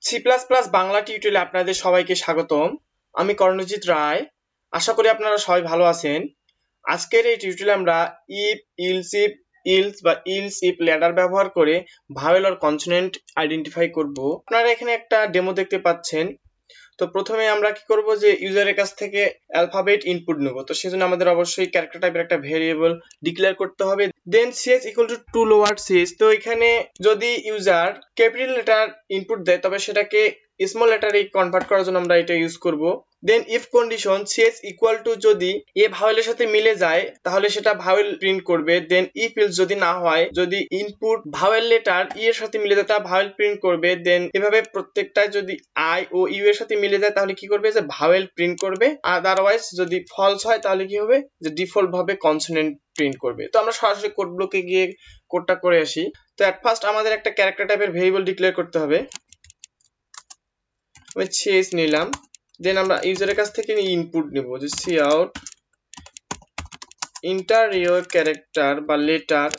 C plus plus Bangla টিউটোরিয়ালে আপনাদের সবাইকে স্বাগতম। আমি কর্ণজিৎ রায়। আশা করি আপনারা সবাই ভালো আছেন। আজকের এই টিউটোরিয়ালে আমরা ইফ, ইলস বা ইলস ইফ ল্যাডার ব্যবহার করে ভাওয়েল আর কনসোনেন্ট আইডেন্টিফাই করব। আপনারা এখানে একটা ডেমো দেখতে পাচ্ছেন। তো প্রথমে আমরা কি করব যে ইউজারের কাছ থেকে অ্যালফাবেট ইনপুট নেব। তো সেজন্য আমাদের অবশ্যই ক্যারেক্টার টাইপের একটা ভেরিয়েবল ডিক্লেয়ার করতে হবে। Then cs equal to to lower cs। তো এখানে যদি ইউজার ক্যাপিটাল লেটার ইনপুট দেয় তবে সেটাকে স্মল লেটারে কনভার্ট করার জন্য আমরা এটা ইউজ করব। Then if condition cs equal to যদি এ ভাওয়েলের সাথে মিলে যায় তাহলে সেটা ভাওয়েল প্রিন্ট করবে। দেন ইফ ইলস যদি না হয়, যদি ইনপুট ভাওয়েল লেটার ই এর সাথে মিলে যায় তা ভাওয়েল প্রিন্ট করবে। দেন এভাবে প্রত্যেকটা যদি আই ও ইউ এর সাথে মিলে যায় তাহলে কি করবে যে ভাওয়েল প্রিন্ট করবে। আদারওয়াইজ যদি ফলস হয় তাহলে কি হবে যে ডিফল্ট ভাবে কনসোনেন্ট প্রিন্ট করবে। তো আমরা সরাসরি কোড ব্লকে গিয়ে কোডটা করে আসি। তো এট ফার্স্ট আমাদের একটা ক্যারেক্টার টাইপের ভেরিয়েবল ডিক্লেয়ার করতে হবে। আমি cs নিলাম। দেন আমরা ইউজারের কাছ থেকে ইনপুট নেব যে cout enter your character বা লেটার।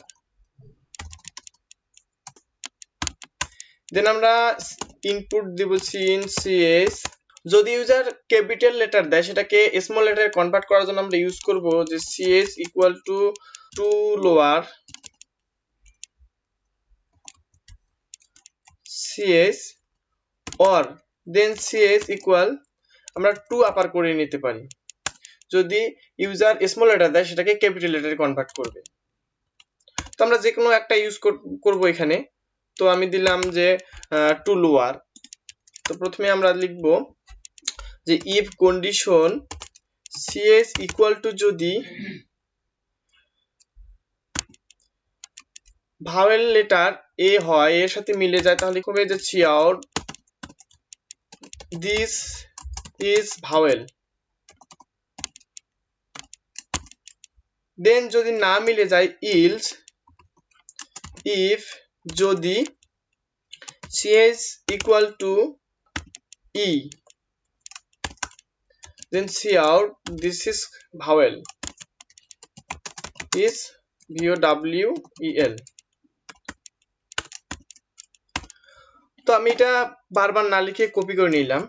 দেন আমরা ইনপুট দিব sin cs। যদি ইউজার ক্যাপিটাল লেটার দেয় সেটাকে স্মল লেটারে কনভার্ট করার জন্য আমরা ইউজ করব যে cs equal to to lower cs or then cs equal আমরা টু আপার করে নিতে পারি। যদি ইউজার স্মল লেটার দেয় সেটাকে ক্যাপিটাল লেটারে কনভার্ট করবে। তো আমরা যে কোনো একটা ইউজ করব এখানে। তো আমি দিলাম যে টু লোয়ার। তো প্রথমে আমরা লিখব যে if condition cs equal to যদি ভাওয়েল লেটার এ হয়, এর সাথে মিলে যায় তাহলে হবে যে cout this is vowel। দেন যদি না মিলে যায় ইলস ইফ যদি cs equal two e then cout this is vowel is vowel। তো আমি এটা বারবার না লিখে কপি করে নিলাম।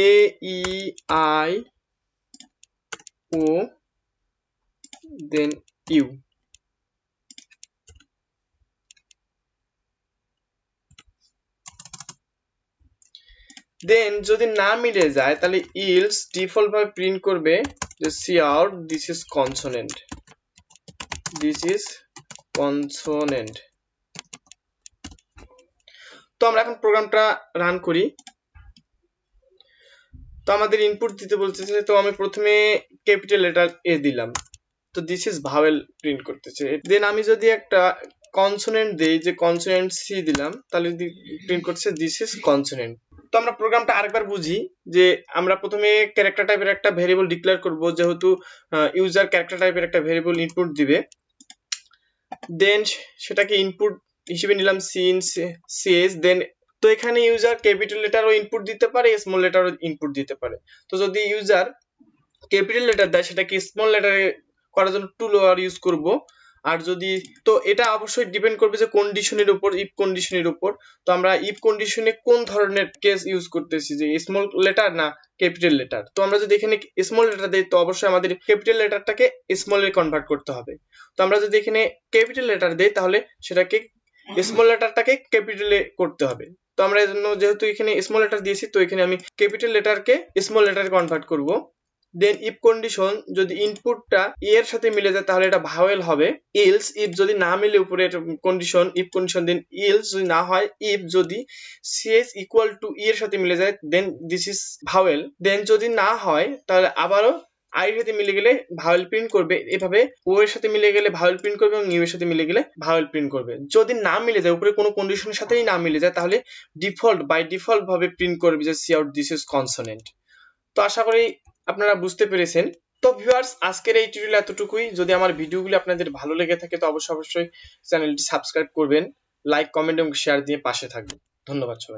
a e i o then u। দেন যদি না মিলে যায় তাহলে ইলস ডিফল্ট ভাবে প্রিন্ট করবে যে cout this is consonant, this is consonant। তো আমরা এখন প্রোগ্রামটা রান করি। তো আমাদের ইনপুট দিতে বলতেছে। তো আমি প্রথমে ক্যাপিটাল লেটার এ দিলাম। তো দিস ইজ ভাওয়েল প্রিন্ট করতেছে। দেন আমি যদি একটা কনসোনেন্ট দেই যে কনসোনেন্ট সি দিলাম তাহলে প্রিন্ট করছে দিস ইজ কনসোনেন্ট। তো আমরা প্রোগ্রামটা আরেকবার বুঝি যে আমরা প্রথমে ক্যারেক্টার টাইপের একটা ভেরিয়েবল ডিক্লেয়ার করব, যেহেতু ইউজার ক্যারেক্টার টাইপের একটা ভেরিয়েবল ইনপুট দিবে। দেন সেটাকে ইনপুট হিসেবে নিলাম sin cs। দেন তো এখানে ইউজার ক্যাপিটাল লেটারও ইনপুট দিতে পারে, স্মল লেটারও ইনপুট দিতে পারে। তো যদি ইউজার ক্যাপিটাল লেটার দেয় সেটাকে স্মল লেটারে করার জন্য টু লোয়ার ইউজ করব। আর যদি তো এটা অবশ্যই ডিপেন্ড করবে যে কন্ডিশনের উপর, ইফ কন্ডিশনের উপর। তো আমরা ইফ কন্ডিশনে কোন ধরনের কেস ইউজ করতেছি, যে স্মল লেটার না ক্যাপিটাল লেটার। তো আমরা যদি এখানে স্মল লেটার দেই তো অবশ্যই আমাদের ক্যাপিটাল লেটারটাকে স্মল এ কনভার্ট করতে হবে। তো আমরা যদি এখানে ক্যাপিটাল লেটার দেই তাহলে সেটাকে স্মল লেটারটাকে ক্যাপিটালে করতে হবে। তো আমরা এর জন্য যেহেতু এখানে স্মল লেটার দিয়েছি তো এখানে আমি ক্যাপিটাল লেটারকে স্মল লেটারে কনভার্ট করব। দেন ইফ কন্ডিশন যদি ইনপুটটা এর সাথে মিলে যায় তাহলে এটা ভাওয়েল হবে। ইলস ইফ যদি না মিলে উপরে condition if condition then else যদি না হয় ইফ যদি cs ইকুয়াল টু ই এর সাথে মিলে যায় দেন দিস ইজ ভাওয়েল। দেন যদি না হয় তাহলে আবারও আই এর সাথে মিলে গেলে ভাওয়েল প্রিন্ট করবে। এভাবে ও এর সাথে মিলে গেলে ভাওয়েল প্রিন্ট করবে এবং ইউ এর সাথে মিলে গেলে ভাওয়েল প্রিন্ট করবে। যদি না মিলে যায়, উপরে কোনো কন্ডিশনের সাথেই না মিলে যায় তাহলে বাই ডিফল্ট ভাবে প্রিন্ট করবে যে cout this is consonant। তো আশা করি আপনারা বুঝতে পেরেছেন। তো ভিউয়ার্স আজকের এই টিউটোরিয়াল এতটুকুই। যদি আমার ভিডিওগুলো আপনাদের ভালো লেগে থাকে তো অবশ্যই চ্যানেলটি সাবস্ক্রাইব করবেন, লাইক কমেন্ট এবং শেয়ার দিয়ে পাশে থাকবেন। ধন্যবাদ সবাই।